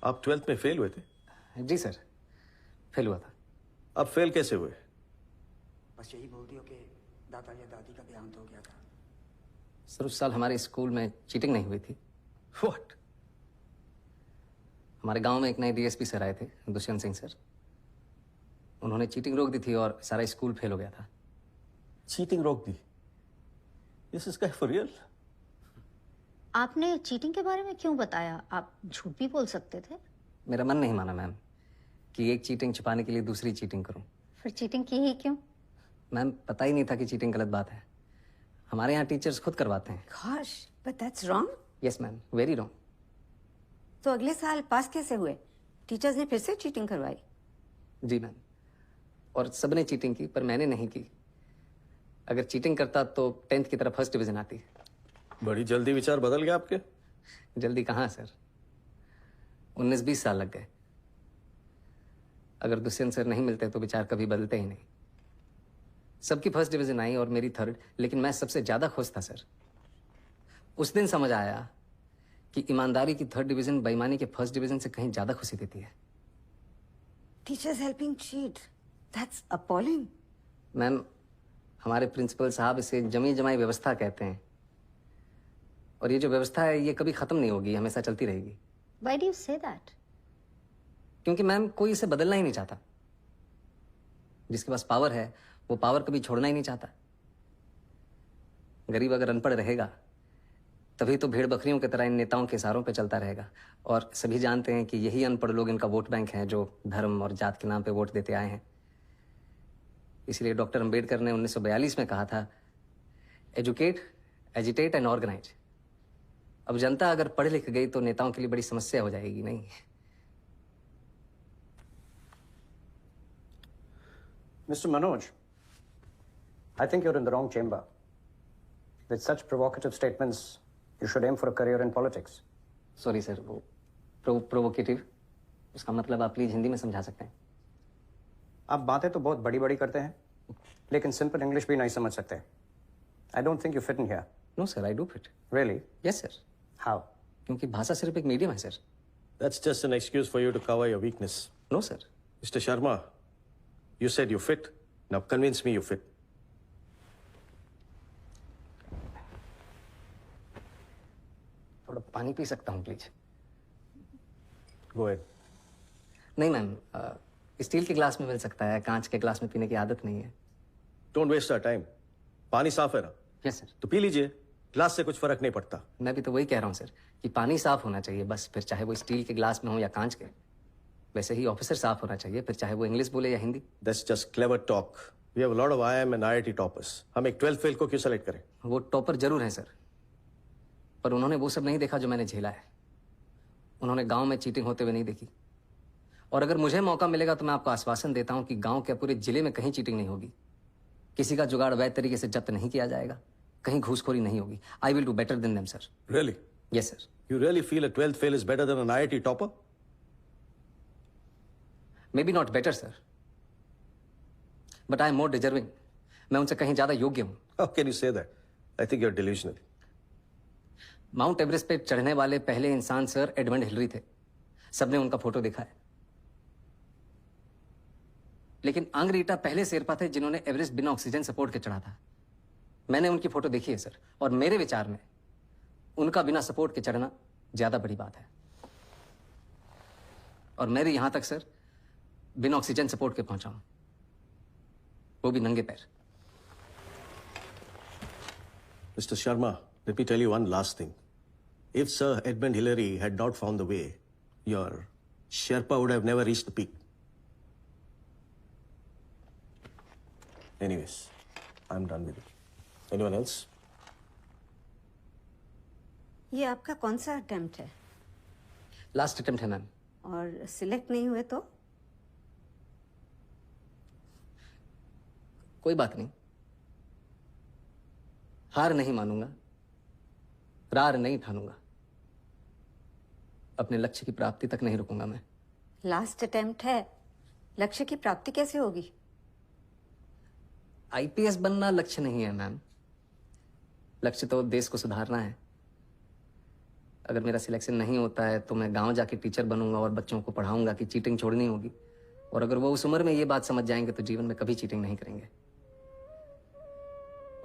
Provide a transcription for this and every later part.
आप 12th में fail हुए थे? जी सर, फेल हुआ था। अब फेल कैसे हुए? बस यही बोल दियो कि दादा या दादी का देहांत हो गया था। सर उस साल हमारे स्कूल में चीटिंग नहीं हुई थी। व्हाट? हमारे गांव में एक नए डीएसपी सर आए थे, दुष्यंत सिंह सर। उन्होंने चीटिंग रोक दी थी और सारा स्कूल फेल हो गया था। चीटिंग रोक दी? This is for real? आपने चीटिंग के बारे में क्यों बताया? आप झूठ भी बोल सकते थे। मेरा मन नहीं माना मैम कि एक चीटिंग छुपाने के लिए दूसरी चीटिंग करूं। फिर चीटिंग की ही क्यों? मैम पता ही नहीं था कि चीटिंग गलत बात है। हमारे यहाँ टीचर्स खुद करवाते हैं। Gosh, but that's wrong. Yes ma'am, very wrong. तो अगले साल पास कैसे हुए? टीचर्स ने फिर से चीटिंग करवाई? जी मैम, और सबने चीटिंग की पर मैंने नहीं की। अगर चीटिंग करता तो 10th की तरह फर्स्ट डिवीजन आती। बड़ी जल्दी विचार बदल गया आपके। जल्दी कहाँ सर, 19-20 साल लग गए। अगर दुष्यंत सर नहीं मिलते तो विचार कभी बदलते ही नहीं। सबकी फर्स्ट डिवीजन आई और मेरी थर्ड, लेकिन मैं सबसे ज्यादा खुश था सर। उस दिन समझ आया कि ईमानदारी की थर्ड डिवीजन बेईमानी के फर्स्ट डिवीजन से कहीं ज्यादा खुशी देती है। Teachers helping cheat. That's appalling. Ma'am हमारे प्रिंसिपल साहब इसे जमी जमाई व्यवस्था कहते हैं, और ये जो व्यवस्था है ये कभी खत्म नहीं होगी, हमेशा चलती रहेगी। Why do you say that? क्योंकि मैम कोई इसे बदलना ही नहीं चाहता। जिसके पास पावर है वो पावर कभी छोड़ना ही नहीं चाहता। गरीब अगर अनपढ़ रहेगा तभी तो भेड़ बकरियों की तरह इन नेताओं के इशारों पे चलता रहेगा, और सभी जानते हैं कि यही अनपढ़ लोग इनका वोट बैंक है जो धर्म और जात के नाम पे वोट देते आए हैं। इसलिए डॉक्टर अंबेडकर ने 1942 में कहा था, एजुकेट, एजिटेट एंड ऑर्गेनाइज। अब जनता अगर पढ़ लिख गई तो नेताओं के लिए बड़ी समस्या हो जाएगी। नहीं Mr. Manoj, I think you're in the wrong chamber. With such provocative statements, you should aim for a career in politics. Sorry sir, वो प्रोवोकेटिव, उसका मतलब आप प्लीज हिंदी में समझा सकते हैं? आप बातें तो बहुत बड़ी बड़ी करते हैं, लेकिन सिंपल इंग्लिश भी नहीं समझ सकते। I don't think you fit in here. No sir, I do fit. Really? Yes sir. How? क्योंकि भाषा सिर्फ एक मीडियम है sir. That's just an excuse for you to cover your weakness. No sir. Mr. Sharma, you said you fit. Now convince me you fit. थोड़ा पानी P सकता हूँ please? Go ahead. नहीं मैम, स्टील के glass में मिल सकता है, कांच के ग्लास में पीने की आदत नहीं है। Don't waste our time. पानी साफ है ना? Yes sir. तो पी लीजिए, ग्लास से कुछ फर्क नहीं पड़ता। मैं भी तो वही कह रहा हूँ सर कि पानी साफ होना चाहिए बस, फिर चाहे वो स्टील के ग्लास में हो या कांच के। वैसे ही ऑफिसर साफ होना चाहिए, फिर चाहे वो इंग्लिश बोले या Hindi. That's just clever talk. We have a lot of IIM and IIT toppers. हम एक 12th फेल को क्यों सेलेक्ट करें? वो टॉपर जरूर है सर, पर उन्होंने वो सब नहीं देखा जो मैंने झेला है। उन्होंने गांव में चीटिंग होते हुए नहीं देखी। और अगर मुझे मौका मिलेगा तो मैं आपको आश्वासन देता हूं कि गांव के पूरे जिले में कहीं चीटिंग नहीं होगी, किसी का जुगाड़ वैध तरीके से जब्त नहीं किया जाएगा, कहीं घूसखोरी नहीं होगी। I will do better than them sir. Really? Yes sir. You really feel a 12th fail is better than an IIT topper? May be not better sir, but I am more deserving. मैं उनसे कहीं ज्यादा योग्य हूं। How can you say that? I think you're delusional. Mount Everest पे चढ़ने वाले पहले इंसान सर एडमंड हिलरी थे। सबने उनका फोटो देखा है। लेकिन आंग्रीटा पहले शेरपा थे जिन्होंने एवरेस्ट बिना ऑक्सीजन सपोर्ट के चढ़ा था। मैंने उनकी फोटो देखी है सर, और मेरे विचार में उनका बिना सपोर्ट के चढ़ना ज्यादा बड़ी बात है। और मैं भी यहां तक सर बिना ऑक्सीजन सपोर्ट के पहुंचा हूं, वो भी नंगे पैर। Mr. Sharma, let me tell you one last thing. If Sir Edmund Hillary had not found the way, your Sherpa would have never reached the peak. Anyways, I'm done with it. Anyone else? ये आपका कौन सा attempt है? Last attempt है ma'am. और select नहीं हुए तो? कोई बात नहीं, हार नहीं मानूंगा, रार नहीं ठानूंगा, अपने लक्ष्य की प्राप्ति तक नहीं रुकूंगा मैं। लास्ट अटेम्प्ट है, लक्ष्य की प्राप्ति कैसे होगी? आईपीएस बनना लक्ष्य नहीं है मैम, लक्ष्य तो देश को सुधारना है। अगर मेरा सिलेक्शन नहीं होता है तो मैं गांव जाके टीचर बनूंगा और बच्चों को पढ़ाऊंगा कि चीटिंग छोड़नी होगी। और अगर वो उस उम्र में ये बात समझ जाएंगे तो जीवन में कभी चीटिंग नहीं करेंगे।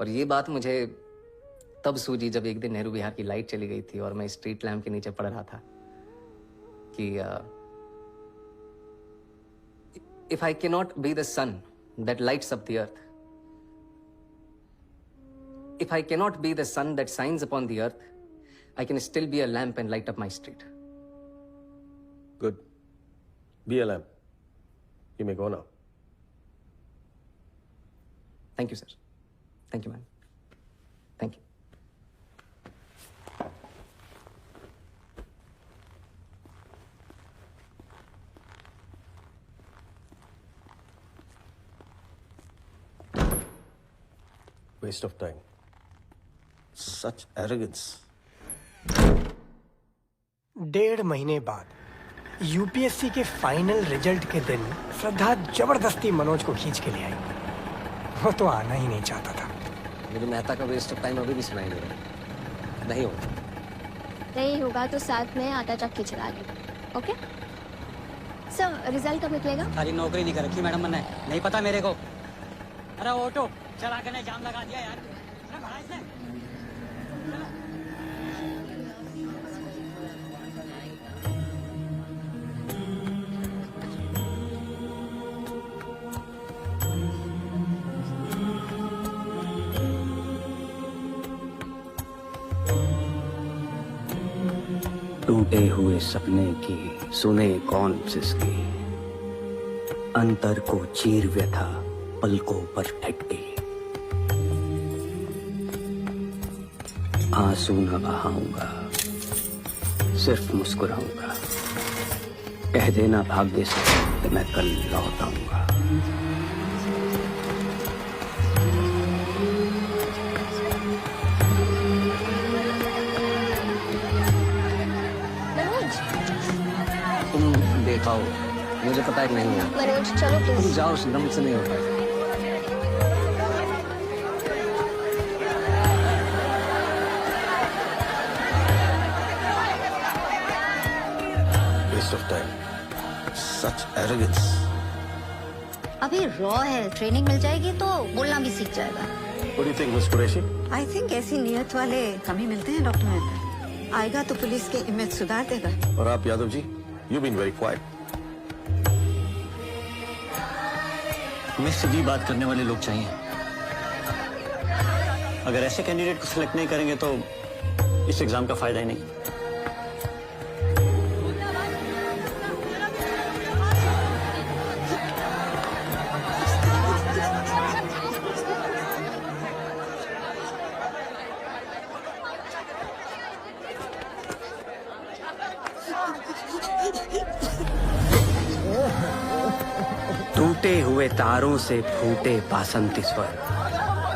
और ये बात मुझे तब सूझी जब एक दिन नेहरू विहार की लाइट चली गई थी और मैं स्ट्रीट लैम्प के नीचे पढ़ रहा था कि if I can not be the sun that lights up the earth, if I cannot be the sun that shines upon the earth, I can still be a lamp and light up my street. Good. Be a lamp. You may go now. Thank you, sir. Thank you, ma'am. Thank you. Waste of time. Such arrogance. 1.5 महीने बाद UPSC के final result के दिन श्रद्धा जबरदस्ती मनोज को खींच के ले आई। वो तो आना ही नहीं चाहता था। मुझे मेहता का वेस्ट ऑफ टाइम अभी भी सुनाई दे रहा है। नहीं होगा। नहीं होगा तो साथ में आटा चक्की चला ली। ओके सर, रिजल्ट कब निकलेगा? खाली नौकरी नहीं कर रखी मैडम मैंने, नहीं पता मेरे को। अरे ऑटो चला के जाम लगा दिया यार। अरे भाड़ा इसने। टूटे हुए सपने की सुने कौन सिसकी, अंतर को चीर व्यथा पलकों पर ठटके। आंसू न बहाऊंगा, सिर्फ मुस्कुराऊंगा। कह देना भाग्य से कि मैं कल लौट आऊंगा। तुम देखाओ, मुझे पता है कि नहीं है। मनोज चलो तुम प्लीज। जाओ, दम से नहीं होता। Waste of time. Such arrogance. अभी रॉ है, ट्रेनिंग मिल जाएगी तो बोलना भी सीख जाएगा। What do you think, Miss Qureshi? I think ऐसी नियत वाले कम ही मिलते हैं डॉक्टर मेहता। आएगा तो पुलिस की इमेज सुधार देगा। और आप Yadav ji, you've been very quiet. हमें सीधी बात करने वाले लोग चाहिए। अगर ऐसे कैंडिडेट को सिलेक्ट नहीं करेंगे तो इस एग्जाम का फायदा ही नहीं। टूटे हुए तारों से फूटे बासंती स्वर,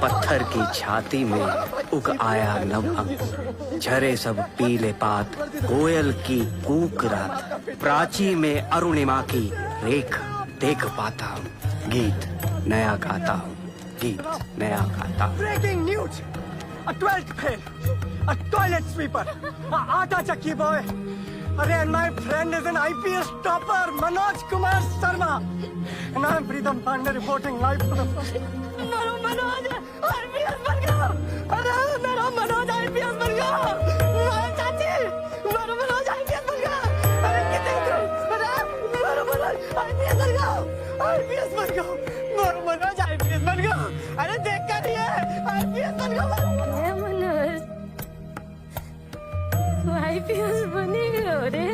पत्थर की छाती में उग आया नव अंकुर। झरे सब पीले पात, कोयल की कूक रात, प्राची में अरुणिमा की रेख देख पाता हूँ। गीत नया गाता हूँ, गीत नया गाता हूँ। Breaking news, a 12th fail, a toilet sweeper, a आटा चक्की बॉय। अरे and my friend is an IPS topper, Manoj Kumar Sharma. And I'm Pritam Pandey reporting live for the first. मेरा मनोज IPS बन गया। अरे मेरा मनोज IPS बन गया। चाची, मेरा मनोज IPS बन गया। अरे कितने दूर? अरे मेरा मनोज IPS बन गया। IPS बन गया। मेरा मनोज IPS बन गया। अरे देख कर रही है, IPS बन गया। मनोज आईपीएस बने हो रे।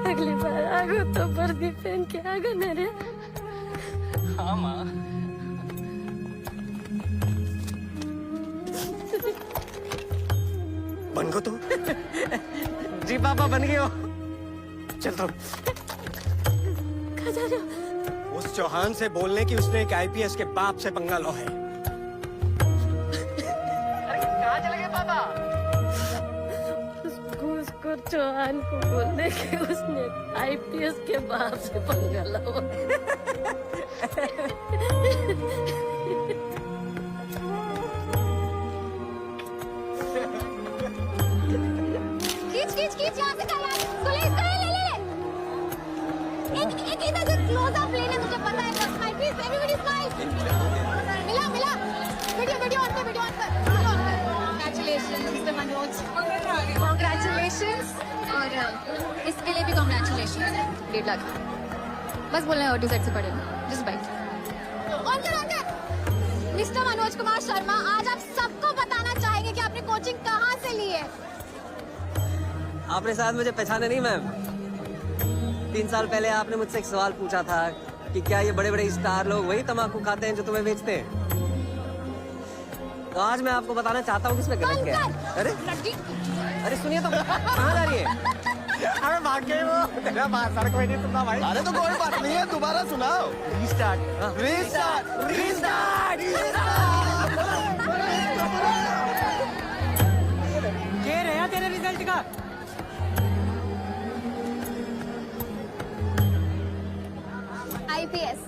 अगली बार आगो तो वर्दी पहन के आगो न रे। हाँ माँ। बन गो तो? जी पापा, बन गए हो। चल तो कहाँ जा रहे हो? उस चौहान से बोलने की उसने एक आईपीएस के बाप से पंगा लो है। उसको चौहान को बोलने के उसने आईपीएस के बाप से पंगा लिया। खींच यहाँ से कर यार। इसको ले, इसको ले, ले। एक इधर से क्लोज अप लेने, मुझे पता है। Smile please, everybody smile. मिला। वीडियो ऑन कर। Congratulations, Mr. Manoj. Congratulations. और इसके लिए भी congratulations. 1.5 लाख। बस बोलना है ऑटो सेट से पड़ेगा। Just bite. ऑन कर। मिस्टर मनोज कुमार शर्मा, आज आप सबको बताना चाहेंगे कि आपने कोचिंग कहाँ से ली है। आपने शायद मुझे पहचाने नहीं मैम। 3 साल पहले आपने मुझसे एक सवाल पूछा था कि क्या ये बड़े बड़े स्टार लोग वही तम्बाकू खाते हैं जो तुम्हें बेचते हैं। तो आज मैं आपको बताना चाहता हूँ कि इसमें गलत क्या है। अरे सुनिए तो, कहाँ जा रही है? अरे भाग गए वो, तेरा बात सर कोई नहीं सुनना भाई। अरे तो कोई बात नहीं है, दोबारा सुनाओ। रीस्टार्ट। ये रहा तेरे रिजल्ट का। IPS